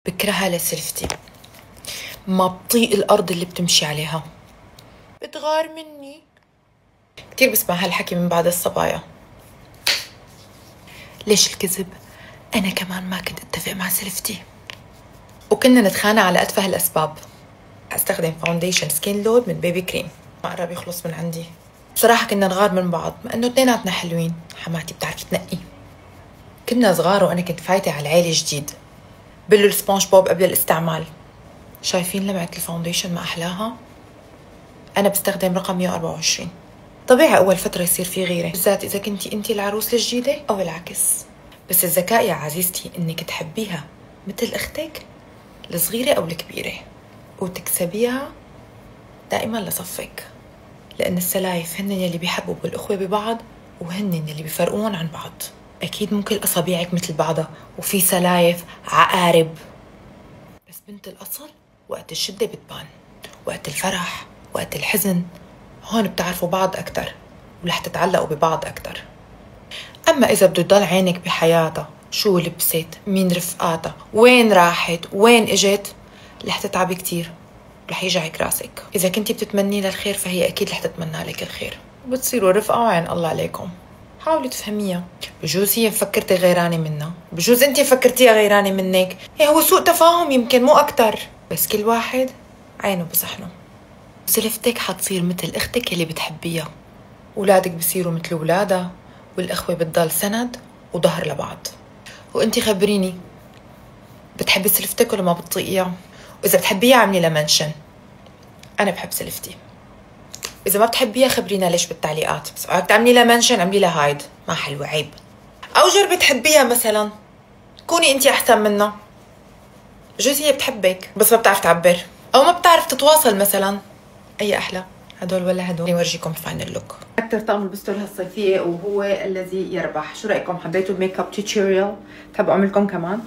بكرهها لسلفتي، ما بطيق الأرض اللي بتمشي عليها، بتغار مني كتير. بسمع هالحكي من بعض الصبايا. ليش الكذب؟ أنا كمان ما كنت أتفق مع سلفتي، وكنا نتخانق على أتفه الأسباب. أستخدم فاونديشن سكين لود من بيبي كريم، ما قرب يخلص من عندي. بصراحة كنا نغار من بعض، مع إنه اثنيناتنا حلوين. حماتي بتعرف تنقي. كنا صغار وأنا كنت فايتة على العيلة جديد، بلوا السبونج بوب قبل الاستعمال. شايفين لمعة الفاونديشن ما أحلاها؟ أنا بستخدم رقم 124. طبيعي أول فترة يصير في غيرة، بالذات إذا كنتي أنتي العروس الجديدة أو العكس. بس الذكاء يا عزيزتي إنك تحبيها مثل أختك الصغيرة أو الكبيرة، وتكسبيها دائما لصفك. لأن السلايف هن اللي بيحبوا بالأخوة ببعض، وهن اللي بيفرقون عن بعض. أكيد مو كل أصابيعك مثل بعضها، وفي سلايف عقارب، بس بنت الأصل وقت الشدة بتبان، وقت الفرح، وقت الحزن. هون بتعرفوا بعض أكتر ورح تتعلقوا ببعض أكتر. أما إذا بده يضل عينك بحياتها، شو لبست، مين رفقاتها، وين راحت، وين إجت، رح تتعبي كتير، رح يجعك راسك. إذا كنتي بتتمني للخير فهي أكيد رح تتمنى لك الخير، وبتصيروا رفقة وعين الله عليكم. حاولي تفهميها. بجوز هي مفكرتي غيرانة منها، بجوز انتي فكرتيها غيرانة منك. هو سوء تفاهم يمكن، مو أكتر. بس كل واحد عينه بصحنه. سلفتك حتصير مثل اختك اللي بتحبيها، ولادك بصيروا مثل ولادها، والأخوة بتضل سند وظهر لبعض. وانتي خبريني، بتحبي سلفتك ولا ما بتطيقيها؟ وإذا بتحبيها اعملي لها منشن، أنا بحب سلفتي. إذا ما بتحبيها خبرينا ليش بالتعليقات. بس بدك تعملي لها منشن اعملي لها هايد، ما حلوة، عيب. أو جربي تحبيها مثلا، كوني انتي أحسن منها. بجوز هي بتحبك بس ما بتعرف تعبر، أو ما بتعرف تتواصل مثلا. أي أحلى، هدول ولا هدول؟ نورجيكم الفاينل لوك. أكتر طقم لبسته لهالصيفية وهو الذي يربح. شو رأيكم؟ حبيتوا الميك اب توتوريال؟ بتحبوا أعملكم كمان؟